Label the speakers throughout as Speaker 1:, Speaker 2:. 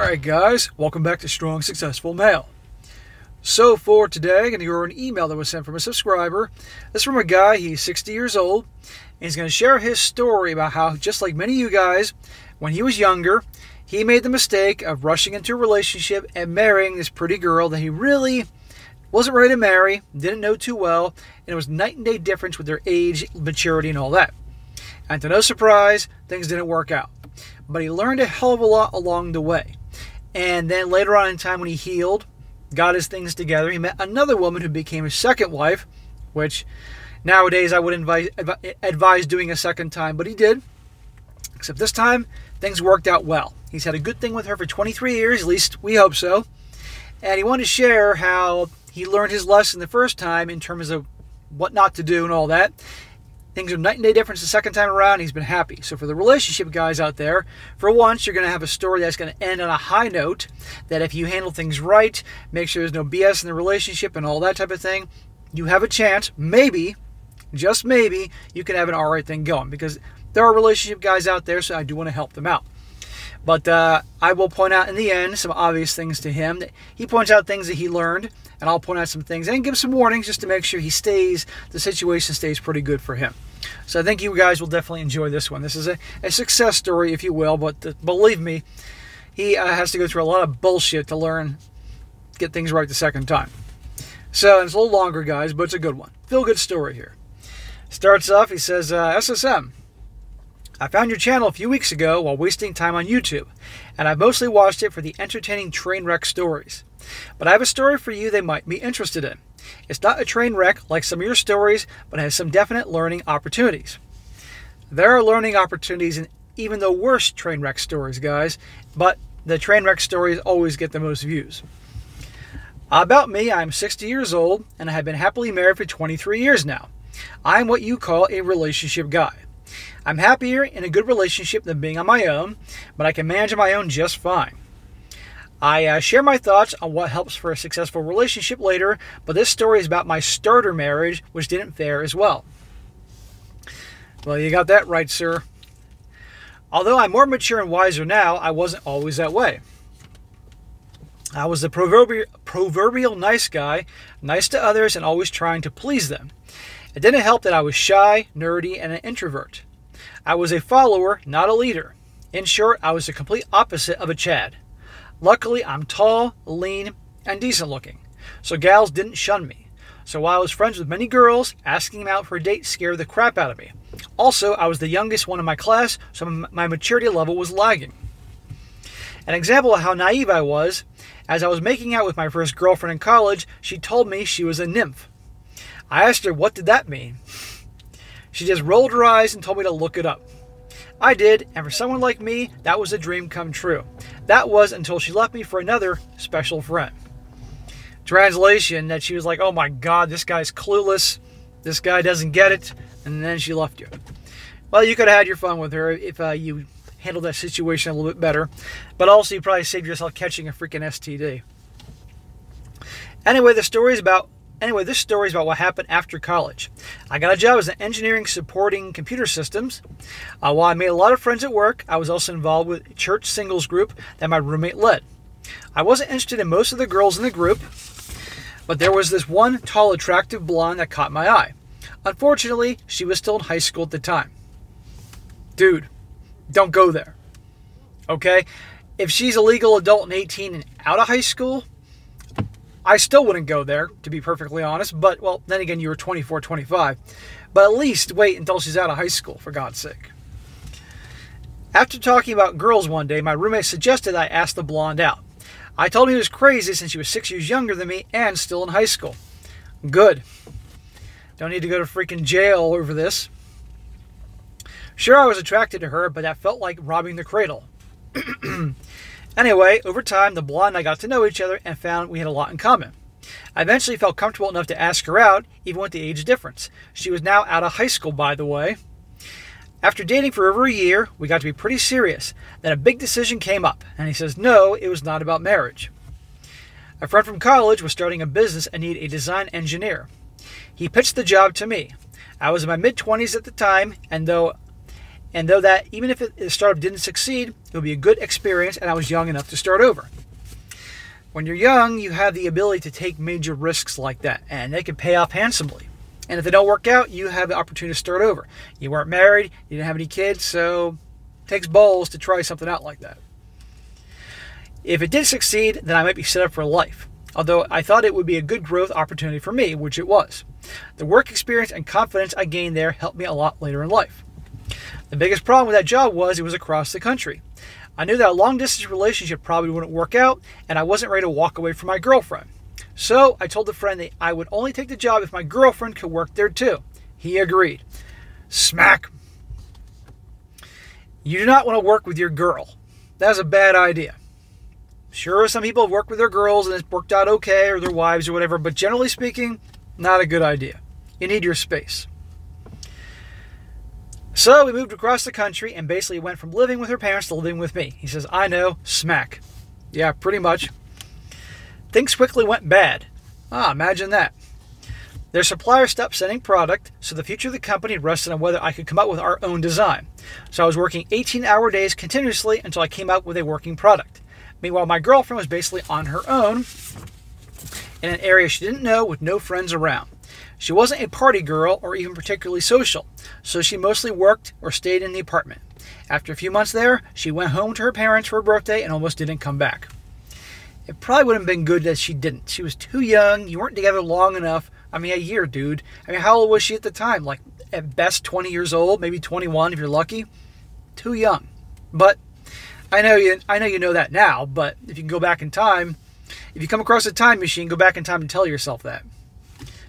Speaker 1: Alright guys, welcome back to Strong Successful Male. So for today, I'm going to go over an email that was sent from a subscriber. This is from a guy, he's 60 years old, and he's going to share his story about how, just like many of you guys, when he was younger, he made the mistake of rushing into a relationship and marrying this pretty girl that he really wasn't ready to marry, didn't know too well, and it was night and day difference with their age, maturity, and all that. And to no surprise, things didn't work out. But he learned a hell of a lot along the way. And then later on in time when he healed, got his things together, he met another woman who became his second wife, which nowadays I wouldn't advise doing a second time, but he did. Except this time, things worked out well. He's had a good thing with her for 23 years, at least we hope so. And he wanted to share how he learned his lesson the first time in terms of what not to do and all that. Things are night and day difference the second time around. He's been happy. So for the relationship guys out there, for once, you're going to have a story that's going to end on a high note, that if you handle things right, make sure there's no BS in the relationship and all that type of thing, you have a chance, maybe, just maybe, you can have an alright thing going. Because there are relationship guys out there, so I do want to help them out. But I will point out in the end some obvious things to him. He points out things that he learned, and I'll point out some things and give some warnings just to make sure the situation stays pretty good for him. So I think you guys will definitely enjoy this one. This is a success story, if you will, but believe me, he has to go through a lot of bullshit to get things right the second time. So it's a little longer, guys, but it's a good one. Feel good story here. Starts off, he says, SSM. I found your channel a few weeks ago while wasting time on YouTube, and I've mostly watched it for the entertaining train wreck stories. But I have a story for you they might be interested in. It's not a train wreck like some of your stories, but has some definite learning opportunities. There are learning opportunities in even the worst train wreck stories, guys, but the train wreck stories always get the most views. About me, I'm 60 years old, and I have been happily married for 23 years now. I'm what you call a relationship guy. I'm happier in a good relationship than being on my own, but I can manage on my own just fine. I share my thoughts on what helps for a successful relationship later, but this story is about my starter marriage, which didn't fare as well. Well, you got that right, sir. Although I'm more mature and wiser now, I wasn't always that way. I was the proverbial nice guy, nice to others and always trying to please them. It didn't help that I was shy, nerdy, and an introvert. I was a follower, not a leader. In short, I was the complete opposite of a Chad. Luckily, I'm tall, lean, and decent looking, so gals didn't shun me. So while I was friends with many girls, asking them out for a date scared the crap out of me. Also, I was the youngest one in my class, so my maturity level was lagging. An example of how naive I was, as I was making out with my first girlfriend in college, she told me she was a nymph. I asked her what did that mean. She just rolled her eyes and told me to look it up. I did, and for someone like me, that was a dream come true. That was until she left me for another special friend. Translation, that she was like, oh my god, this guy's clueless, this guy doesn't get it, and then she left you. Well, you could have had your fun with her if you handled that situation a little bit better, but also you probably saved yourself catching a freaking STD. Anyway, this story is about what happened after college. I got a job as an engineering supporting computer systems. While I made a lot of friends at work, I was also involved with a church singles group that my roommate led. I wasn't interested in most of the girls in the group, but there was this one tall, attractive blonde that caught my eye. Unfortunately, she was still in high school at the time. Dude, don't go there. Okay? If she's a legal adult and 18 and out of high school, I still wouldn't go there, to be perfectly honest, but, well, then again, you were 24, 25. But at least wait until she's out of high school, for God's sake. After talking about girls one day, my roommate suggested I ask the blonde out. I told him he was crazy since she was 6 years younger than me and still in high school. Good. Don't need to go to freaking jail over this. Sure, I was attracted to her, but that felt like robbing the cradle. Anyway, over time, the blonde and I got to know each other and found we had a lot in common. I eventually felt comfortable enough to ask her out, even with the age difference. She was now out of high school, by the way. After dating for over a year, we got to be pretty serious. Then a big decision came up, and he says no, it was not about marriage. A friend from college was starting a business and needed a design engineer. He pitched the job to me. I was in my mid-20s at the time, and though And though that, even if the startup didn't succeed, it would be a good experience, and I was young enough to start over. When you're young, you have the ability to take major risks like that, and they can pay off handsomely. And if they don't work out, you have the opportunity to start over. You weren't married, you didn't have any kids, so it takes balls to try something out like that. If it did succeed, then I might be set up for life. Although I thought it would be a good growth opportunity for me, which it was. The work experience and confidence I gained there helped me a lot later in life. The biggest problem with that job was it was across the country. I knew that a long-distance relationship probably wouldn't work out, and I wasn't ready to walk away from my girlfriend. So I told the friend that I would only take the job if my girlfriend could work there too. He agreed. Smack. You do not want to work with your girl. That's a bad idea. Sure, some people have worked with their girls and it's worked out okay, or their wives or whatever, but generally speaking, not a good idea. You need your space. So we moved across the country and basically went from living with her parents to living with me. He says, I know, smack. Yeah, pretty much. Things quickly went bad. Imagine that. Their supplier stopped sending product, so the future of the company rested on whether I could come up with our own design. So I was working 18-hour days continuously until I came up with a working product. Meanwhile, my girlfriend was basically on her own in an area she didn't know with no friends around. She wasn't a party girl or even particularly social, so she mostly worked or stayed in the apartment. After a few months there, she went home to her parents for her birthday and almost didn't come back. It probably would have been good that she didn't. She was too young. You weren't together long enough. I mean, a year, dude. I mean, how old was she at the time? Like, at best 20 years old, maybe 21 if you're lucky. Too young. But I know you know that now, but if you can go back in time, if you come across a time machine, go back in time and tell yourself that.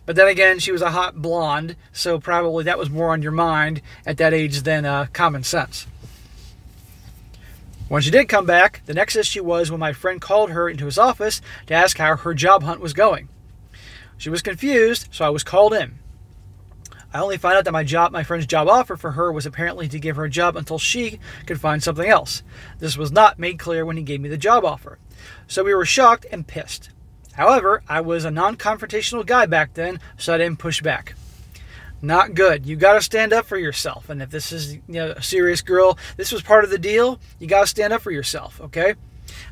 Speaker 1: But then again, she was a hot blonde, so probably that was more on your mind at that age than common sense. When she did come back, the next issue was when my friend called her into his office to ask how her job hunt was going. She was confused, so I was called in. I only found out that my friend's job offer for her was apparently to give her a job until she could find something else. This was not made clear when he gave me the job offer. So we were shocked and pissed. However, I was a non-confrontational guy back then, so I didn't push back. Not good. You got to stand up for yourself. And if this is a serious girl, this was part of the deal. You got to stand up for yourself, okay?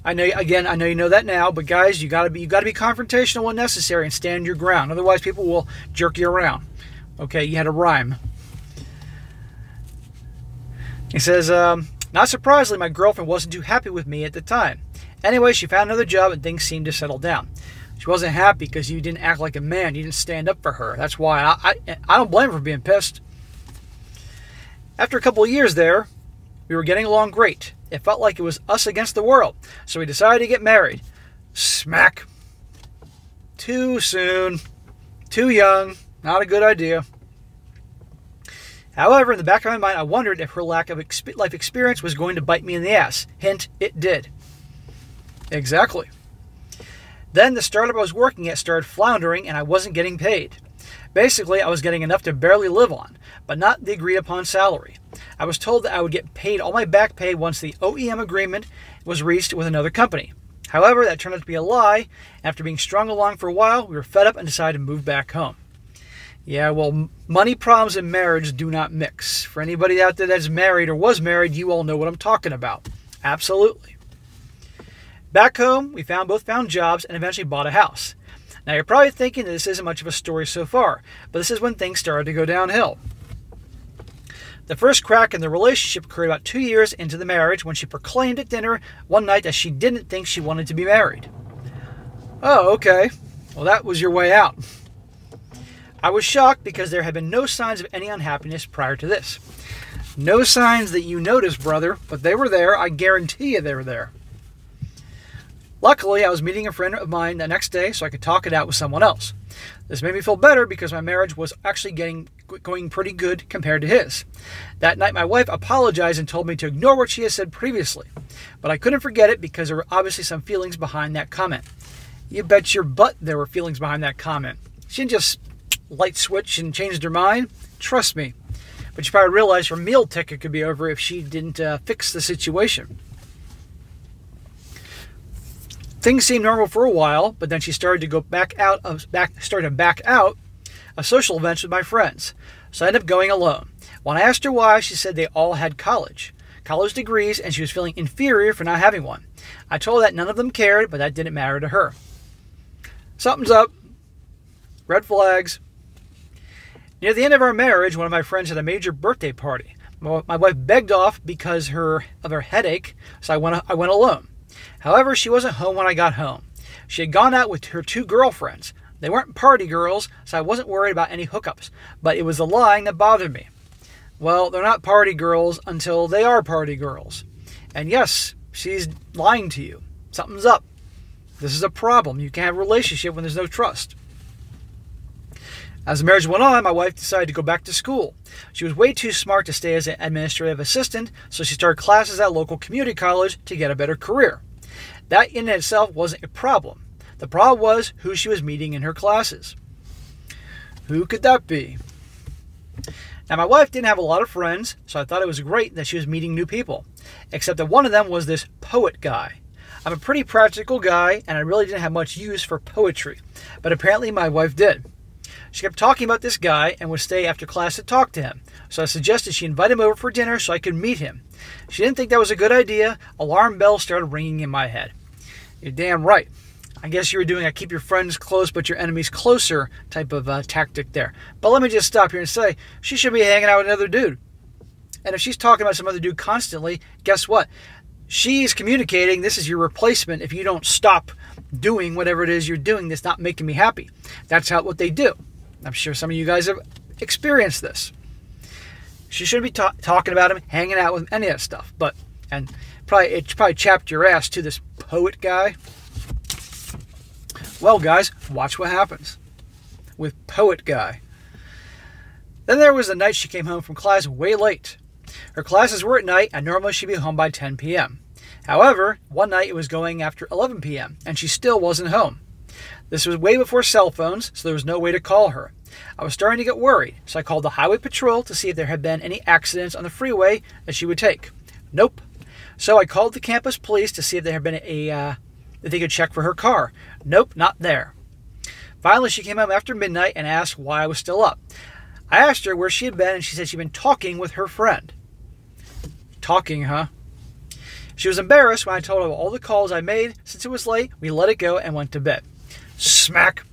Speaker 1: I know you know that now, but guys, you got to be confrontational when necessary and stand your ground. Otherwise, people will jerk you around. Okay, you had a rhyme. He says, not surprisingly, my girlfriend wasn't too happy with me at the time. Anyway, she found another job and things seemed to settle down. She wasn't happy because you didn't act like a man. You didn't stand up for her. That's why I don't blame her for being pissed. After a couple of years there, we were getting along great. It felt like it was us against the world. So we decided to get married. Smack. Too soon. Too young. Not a good idea. However, in the back of my mind, I wondered if her lack of life experience was going to bite me in the ass. Hint, it did. Exactly. Then the startup I was working at started floundering and I wasn't getting paid. Basically, I was getting enough to barely live on, but not the agreed upon salary. I was told that I would get paid all my back pay once the OEM agreement was reached with another company. However, that turned out to be a lie. After being strung along for a while, we were fed up and decided to move back home. Yeah, well, money problems and marriage do not mix. For anybody out there that's married or was married, you all know what I'm talking about. Absolutely. Back home, we both found jobs and eventually bought a house. Now, you're probably thinking that this isn't much of a story so far, but this is when things started to go downhill. The first crack in the relationship occurred about 2 years into the marriage when she proclaimed at dinner one night that she didn't think she wanted to be married. Oh, okay. Well, that was your way out. I was shocked because there had been no signs of any unhappiness prior to this. No signs that you noticed, brother, but they were there. I guarantee you they were there. Luckily, I was meeting a friend of mine the next day so I could talk it out with someone else. This made me feel better because my marriage was actually going pretty good compared to his. That night, my wife apologized and told me to ignore what she had said previously. But I couldn't forget it because there were obviously some feelings behind that comment. You bet your butt there were feelings behind that comment. She didn't just light switch and change her mind. Trust me. But you probably realized her meal ticket could be over if she didn't fix the situation. Things seemed normal for a while, but then she started to back out of social events with my friends. So I ended up going alone. When I asked her why, she said they all had college degrees, and she was feeling inferior for not having one. I told her that none of them cared, but that didn't matter to her. Something's up. Red flags. Near the end of our marriage, one of my friends had a major birthday party. My wife begged off because of her headache, so I went alone. However, she wasn't home when I got home. She had gone out with her 2 girlfriends. They weren't party girls, so I wasn't worried about any hookups, but it was the lying that bothered me. Well, they're not party girls until they are party girls. And yes, she's lying to you. Something's up. This is a problem. You can't have a relationship when there's no trust. As the marriage went on, my wife decided to go back to school. She was way too smart to stay as an administrative assistant, so she started classes at a local community college to get a better career. That in itself wasn't a problem. The problem was who she was meeting in her classes. Who could that be? Now, my wife didn't have a lot of friends, so I thought it was great that she was meeting new people, except that one of them was this poet guy. I'm a pretty practical guy, and I really didn't have much use for poetry, but apparently my wife did. She kept talking about this guy and would stay after class to talk to him, so I suggested she invite him over for dinner so I could meet him. She didn't think that was a good idea. Alarm bells started ringing in my head. You're damn right. I guess you were doing a keep your friends close but your enemies closer type of tactic there. But let me just stop here and say, she should be hanging out with another dude. And if she's talking about some other dude constantly, guess what? She's communicating, this is your replacement if you don't stop doing whatever it is you're doing that's not making me happy. That's what they do. I'm sure some of you guys have experienced this. She shouldn't be talking about him, hanging out with him, any of that stuff. And it probably chapped your ass to this poet guy. Well, guys, watch what happens with poet guy. Then there was the night she came home from class way late. Her classes were at night, and normally she'd be home by 10 p.m. However, one night it was going after 11 p.m., and she still wasn't home. This was way before cell phones, so there was no way to call her. I was starting to get worried, so I called the highway patrol to see if there had been any accidents on the freeway that she would take. Nope. So I called the campus police to see if there had been if they could check for her car. Nope, not there. Finally, she came home after midnight and asked why I was still up. I asked her where she had been, and she said she'd been talking with her friend. Talking, huh? She was embarrassed when I told her all the calls I made. Since it was late, we let it go and went to bed. Smack.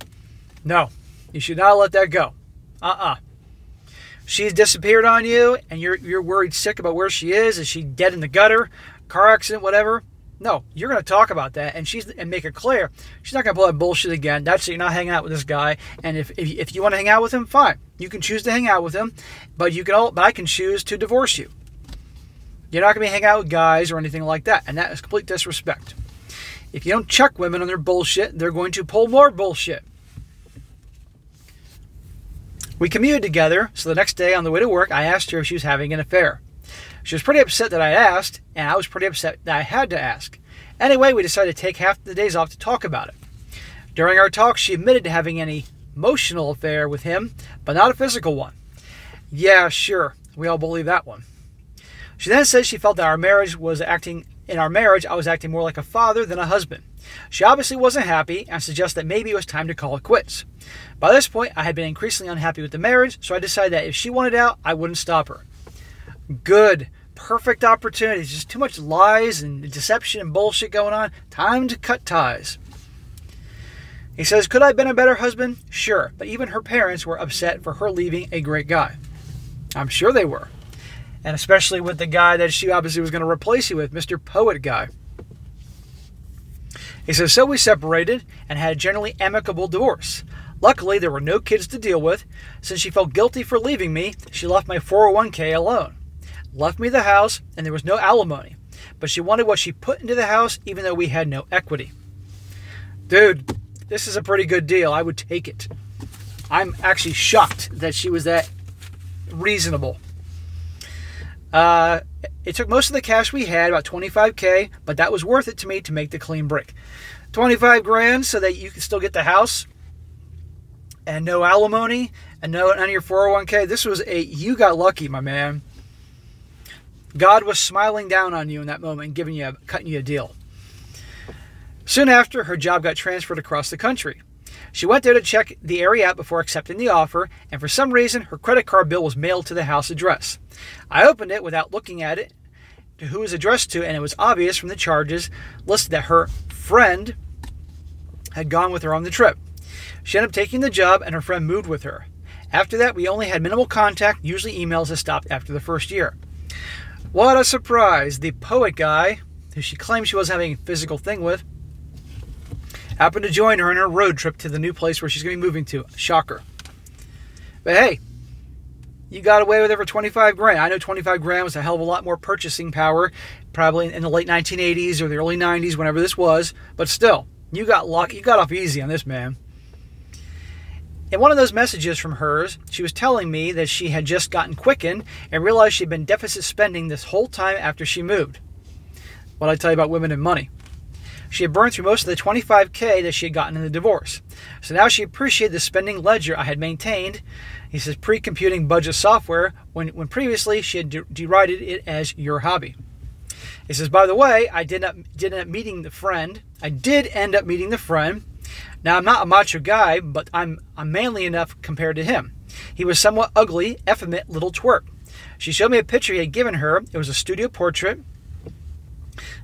Speaker 1: No, you should not let that go. She's disappeared on you, and you're worried sick about where she is. Is she dead in the gutter? Car accident, whatever? No, you're going to talk about that and make it clear. She's not going to pull that bullshit again. That's it. You're not hanging out with this guy. And if you want to hang out with him, fine. You can choose to hang out with him, but I can choose to divorce you. You're not going to be hanging out with guys or anything like that, and that is complete disrespect. If you don't check women on their bullshit, they're going to pull more bullshit. We commuted together, so the next day on the way to work, I asked her if she was having an affair. She was pretty upset that I asked, and I was pretty upset that I had to ask. Anyway, we decided to take half the days off to talk about it. During our talk, she admitted to having an emotional affair with him, but not a physical one. Yeah, sure, we all believe that one. She then said she felt that in our marriage, I was acting more like a father than a husband. She obviously wasn't happy and suggested that maybe it was time to call it quits. By this point, I had been increasingly unhappy with the marriage, so I decided that if she wanted out, I wouldn't stop her. Good. Perfect opportunity. There's just too much lies and deception and bullshit going on. Time to cut ties. He says, could I have been a better husband? Sure, but even her parents were upset for her leaving a great guy. I'm sure they were. And especially with the guy that she obviously was going to replace you with, Mr. Poet Guy. He says, so we separated and had a generally amicable divorce. Luckily, there were no kids to deal with. Since she felt guilty for leaving me, she left my 401k alone. Left me the house, and there was no alimony. But she wanted what she put into the house, even though we had no equity. Dude, this is a pretty good deal. I would take it. I'm actually shocked that she was that reasonable. It took most of the cash we had, about $25K, but that was worth it to me to make the clean break. 25 grand so that you can still get the house and no alimony and none of your 401K. This was you got lucky, my man. God was smiling down on you in that moment and cutting you a deal. Soon after, her job got transferred across the country. She went there to check the area out before accepting the offer, and for some reason, her credit card bill was mailed to the house address. I opened it without looking at it, to who it was addressed to, and it was obvious from the charges listed that her friend had gone with her on the trip. She ended up taking the job, and her friend moved with her. After that, we only had minimal contact, usually emails that stopped after the first year. What a surprise! The poet guy, who she claimed she wasn't having a physical thing with, happened to join her on her road trip to the new place where she's going to be moving to. Shocker. But hey, you got away with it for 25 grand. I know 25 grand was a hell of a lot more purchasing power, probably in the late 1980s or the early 90s, whenever this was. But still, you got off easy on this, man. In one of those messages from hers, she was telling me that she had just gotten quickened and realized she'd been deficit spending this whole time after she moved. What I tell you about women and money. She had burned through most of the $25K that she had gotten in the divorce. So now she appreciated the spending ledger I had maintained. He says pre-computing budget software when previously she had derided it as your hobby. He says, by the way, I did end up meeting the friend. Now, I'm not a macho guy, but I'm manly enough compared to him. He was somewhat ugly, effeminate little twerp. She showed me a picture he had given her. It was a studio portrait,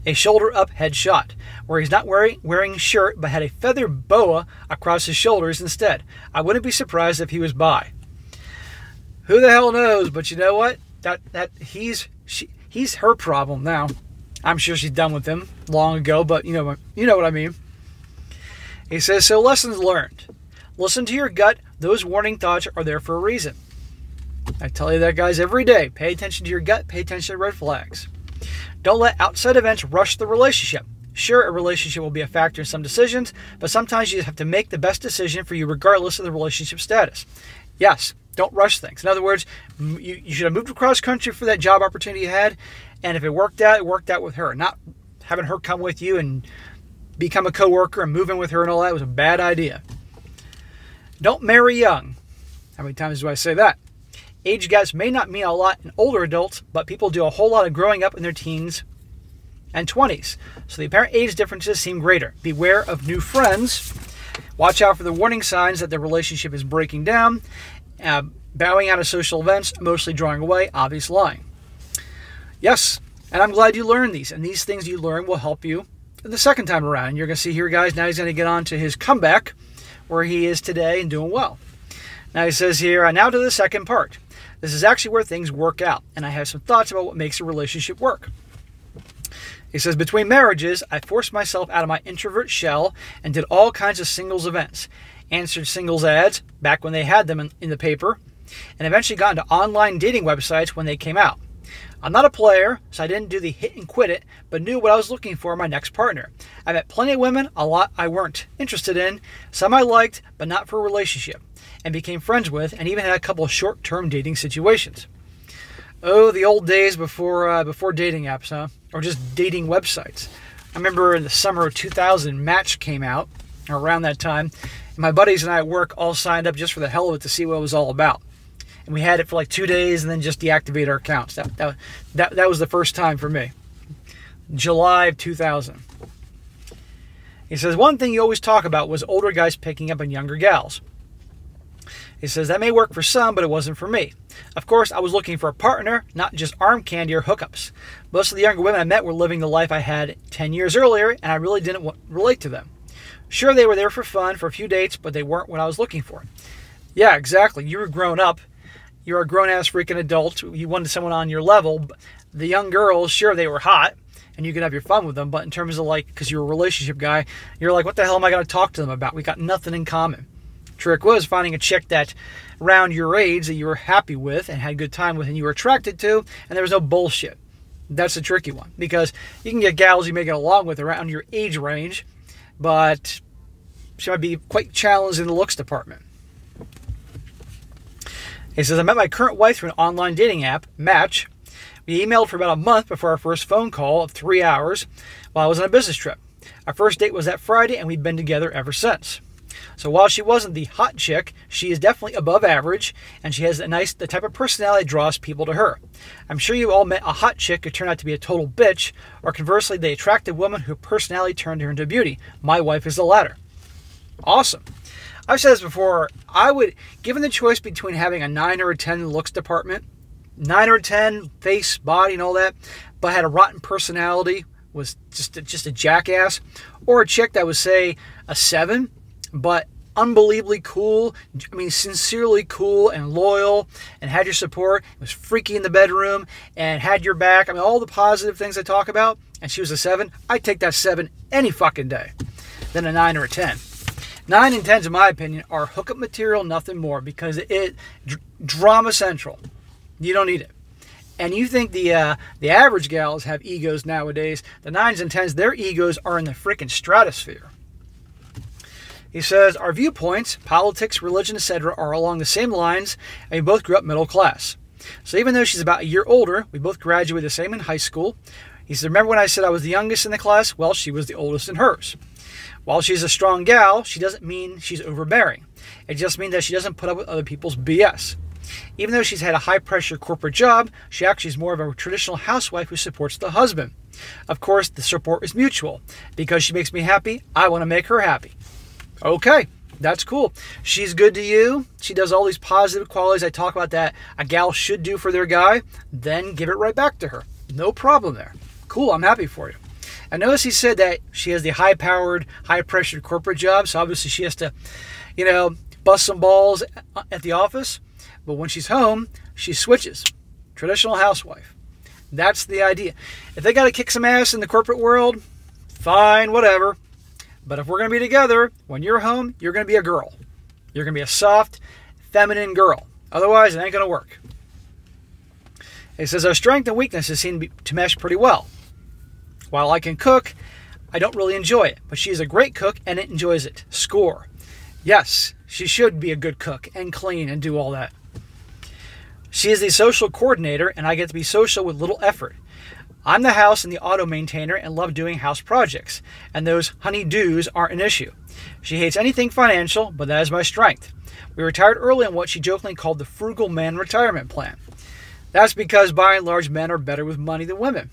Speaker 1: a shoulder-up headshot, where he's not wearing a shirt, but had a feather boa across his shoulders instead. I wouldn't be surprised if he was bi. Who the hell knows? But you know what? He's her problem now. I'm sure she's done with him long ago, but you know what I mean. He says, so lessons learned. Listen to your gut. Those warning thoughts are there for a reason. I tell you that, guys, every day. Pay attention to your gut. Pay attention to red flags. Don't let outside events rush the relationship. Sure, a relationship will be a factor in some decisions, but sometimes you just have to make the best decision for you regardless of the relationship status. Yes, don't rush things. In other words, you should have moved across country for that job opportunity you had, and if it worked out with her. Not having her come with you and become a coworker and move in with her and all that was a bad idea. Don't marry young. How many times do I say that? Age gaps may not mean a lot in older adults, but people do a whole lot of growing up in their teens and 20s. So the apparent age differences seem greater. Beware of new friends. Watch out for the warning signs that the relationship is breaking down. Bowing out of social events, mostly drawing away, obvious lying. Yes, and I'm glad you learned these. And these things you learn will help you the second time around. And you're going to see here, guys, now he's going to get on to his comeback, where he is today and doing well. Now he says here, now to the second part. This is actually where things work out, and I have some thoughts about what makes a relationship work. He says, between marriages, I forced myself out of my introvert shell and did all kinds of singles events. Answered singles ads back when they had them in the paper, and eventually got into online dating websites when they came out. I'm not a player, so I didn't do the hit and quit it, but knew what I was looking for in my next partner. I met plenty of women, a lot I weren't interested in, some I liked, but not for a relationship, and became friends with, and even had a couple of short-term dating situations. Oh, the old days before dating apps, huh? Or just dating websites. I remember in the summer of 2000, Match came out, or around that time, and my buddies and I at work all signed up just for the hell of it to see what it was all about. And we had it for like 2 days and then just deactivated our accounts. That was the first time for me. July of 2000. He says, one thing you always talk about was older guys picking up on younger gals. He says, that may work for some, but it wasn't for me. Of course, I was looking for a partner, not just arm candy or hookups. Most of the younger women I met were living the life I had 10 years earlier, and I really didn't relate to them. Sure, they were there for fun for a few dates, but they weren't what I was looking for. Yeah, exactly. You were grown up. You're a grown-ass freaking adult. You wanted someone on your level. The young girls, sure, they were hot, and you could have your fun with them, but in terms of like, because you're a relationship guy, you're like, what the hell am I going to talk to them about? We got nothing in common. Trick was finding a chick that around your age that you were happy with and had a good time with and you were attracted to, and there was no bullshit. That's a tricky one, because you can get gals you may get along with around your age range, but she might be quite challenged in the looks department. He says, I met my current wife through an online dating app, Match. We emailed for about a month before our first phone call of 3 hours while I was on a business trip. Our first date was that Friday, and we've been together ever since. So while she wasn't the hot chick, she is definitely above average, and she has the type of personality that draws people to her. I'm sure you all met a hot chick who turned out to be a total bitch, or conversely, the attractive woman whose personality turned her into beauty. My wife is the latter. Awesome. I've said this before. I would, given the choice between having a 9 or a 10 in the looks department, 9 or a 10 face, body, and all that, but had a rotten personality, was just a jackass, or a chick that was, say, a 7, but unbelievably cool, I mean, sincerely cool and loyal, and had your support, was freaky in the bedroom, and had your back. I mean, all the positive things I talk about, and she was a 7, I'd take that 7 any fucking day than a 9 or a 10. 9 and 10s, in my opinion, are hookup material, nothing more, because drama central. You don't need it. And you think the average gals have egos nowadays. The 9s and 10s, their egos are in the freaking stratosphere. He says, our viewpoints, politics, religion, etc. are along the same lines, and we both grew up middle class. So even though she's about a year older, we both graduated the same in high school. He said, remember when I said I was the youngest in the class? Well, she was the oldest in hers. While she's a strong gal, she doesn't mean she's overbearing. It just means that she doesn't put up with other people's BS. Even though she's had a high-pressure corporate job, she actually is more of a traditional housewife who supports the husband. Of course, the support is mutual. Because she makes me happy, I want to make her happy. Okay, that's cool. She's good to you. She does all these positive qualities I talk about that a gal should do for their guy. Then give it right back to her. No problem there. Cool, I'm happy for you. And notice he said that she has the high-powered, high-pressured corporate job, so obviously she has to, bust some balls at the office. But when she's home, she switches. Traditional housewife. That's the idea. If they got to kick some ass in the corporate world, fine, whatever. But if we're going to be together, when you're home, you're going to be a girl. You're going to be a soft, feminine girl. Otherwise, it ain't going to work. It says, our strength and weaknesses seem to mesh pretty well. While I can cook, I don't really enjoy it. But she is a great cook and it enjoys it. Score. Yes, she should be a good cook and clean and do all that. She is the social coordinator and I get to be social with little effort. I'm the house and the auto maintainer and love doing house projects. And those honey-dos aren't an issue. She hates anything financial, but that is my strength. We retired early on what she jokingly called the frugal man retirement plan. That's because by and large men are better with money than women.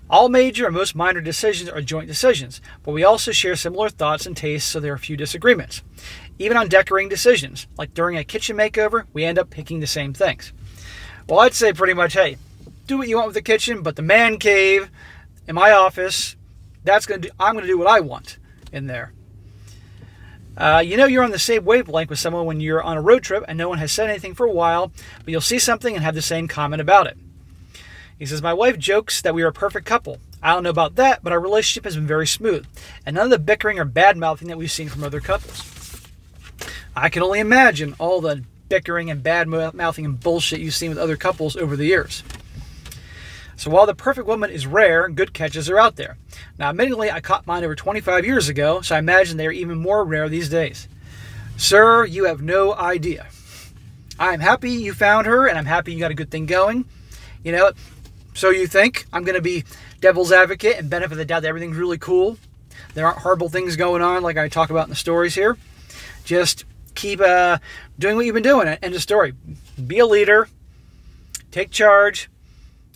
Speaker 1: All major and most minor decisions are joint decisions, but we also share similar thoughts and tastes, so there are a few disagreements. Even on decorating decisions, like during a kitchen makeover, we end up picking the same things. Well, I'd say pretty much, hey, do what you want with the kitchen, but the man cave in my office, I'm going to do what I want in there. You're on the same wavelength with someone when you're on a road trip and no one has said anything for a while, but you'll see something and have the same comment about it. He says, my wife jokes that we are a perfect couple. I don't know about that, but our relationship has been very smooth, and none of the bickering or bad-mouthing that we've seen from other couples. I can only imagine all the bickering and bad-mouthing and bullshit you've seen with other couples over the years. So while the perfect woman is rare, good catches are out there. Now, admittedly, I caught mine over 25 years ago, so I imagine they are even more rare these days. Sir, you have no idea. I'm happy you found her, and I'm happy you got a good thing going. So you think I'm going to be devil's advocate and benefit the doubt that everything's really cool? There aren't horrible things going on like I talk about in the stories here. Just keep doing what you've been doing. End of story. Be a leader. Take charge.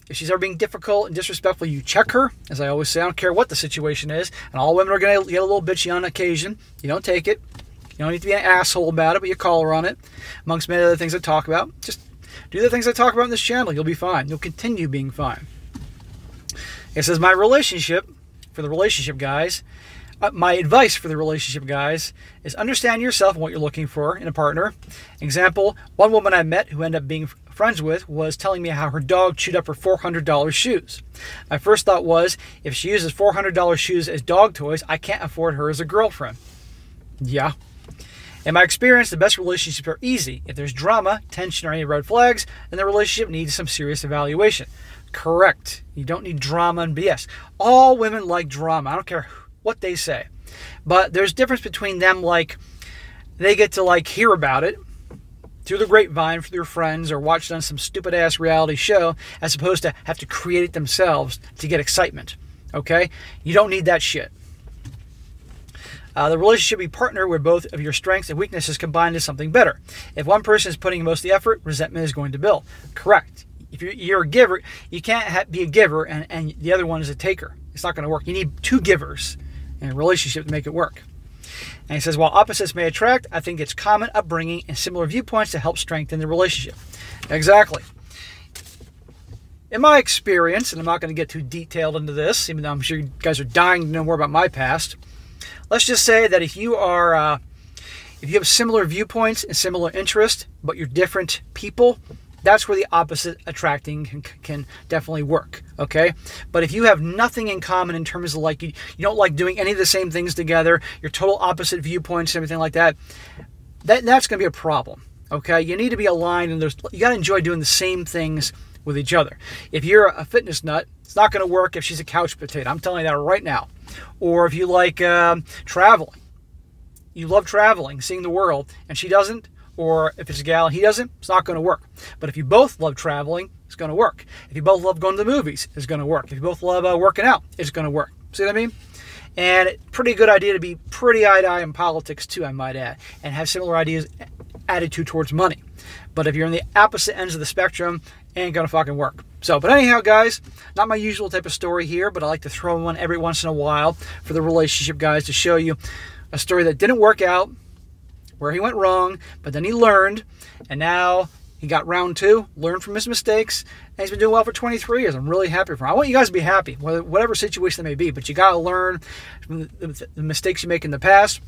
Speaker 1: If she's ever being difficult and disrespectful, you check her. As I always say, I don't care what the situation is. And all women are going to get a little bitchy on occasion. You don't take it. You don't need to be an asshole about it, but you call her on it. Amongst many other things I talk about. Just do the things I talk about in this channel. You'll be fine. You'll continue being fine. It says, my advice for the relationship guys is understand yourself and what you're looking for in a partner. Example, one woman I met who ended up being friends with was telling me how her dog chewed up her $400 shoes. My first thought was, if she uses $400 shoes as dog toys, I can't afford her as a girlfriend. Yeah. In my experience, the best relationships are easy. If there's drama, tension, or any red flags, then the relationship needs some serious evaluation. Correct. You don't need drama and BS. All women like drama. I don't care what they say. But there's difference between them, they get to hear about it through the grapevine for their friends or watch it on some stupid ass reality show, as opposed to have to create it themselves to get excitement. Okay? You don't need that shit. The relationship should be partnered where both of your strengths and weaknesses combine into something better. If one person is putting most of the effort, resentment is going to build. Correct. If you're a giver, you can't be a giver and the other one is a taker. It's not going to work. You need two givers in a relationship to make it work. And he says, while opposites may attract, I think it's common upbringing and similar viewpoints to help strengthen the relationship. Exactly. In my experience, and I'm not going to get too detailed into this, even though I'm sure you guys are dying to know more about my past, let's just say that if you have similar viewpoints and similar interests, but you're different people, that's where the opposite attracting can definitely work, okay? But if you have nothing in common in terms of like you don't like doing any of the same things together, you're total opposite viewpoints and everything like that, that's going to be a problem, okay? You need to be aligned, and you got to enjoy doing the same things with each other. If you're a fitness nut, it's not going to work if she's a couch potato. I'm telling you that right now. Or if you like traveling, you love traveling, seeing the world, and she doesn't, or if it's a gal and he doesn't, it's not going to work. But if you both love traveling, it's going to work. If you both love going to the movies, it's going to work. If you both love working out, it's going to work. See what I mean? And pretty good idea to be pretty eye-to-eye in politics too, I might add, and have similar attitude towards money. But if you're on the opposite ends of the spectrum, it ain't going to fucking work. So, but anyhow, guys, not my usual type of story here, but I like to throw one every once in a while for the relationship guys to show you a story that didn't work out, where he went wrong, but then he learned, and now he got round two, learned from his mistakes, and he's been doing well for 23 years. I'm really happy for him. I want you guys to be happy, whatever situation it may be, but you got to learn from the mistakes you make in the past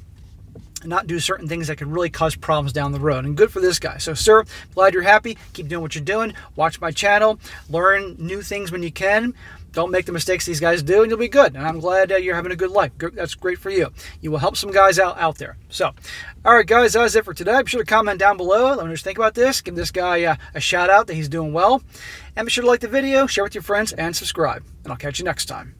Speaker 1: and not do certain things that can really cause problems down the road. And good for this guy. So, sir, glad you're happy. Keep doing what you're doing. Watch my channel. Learn new things when you can. Don't make the mistakes these guys do, and you'll be good. And I'm glad you're having a good life. That's great for you. You will help some guys out there. So, all right, guys, that's it for today. Be sure to comment down below. Let me know what you think about this. Give this guy a shout out that he's doing well. And be sure to like the video, share with your friends, and subscribe. And I'll catch you next time.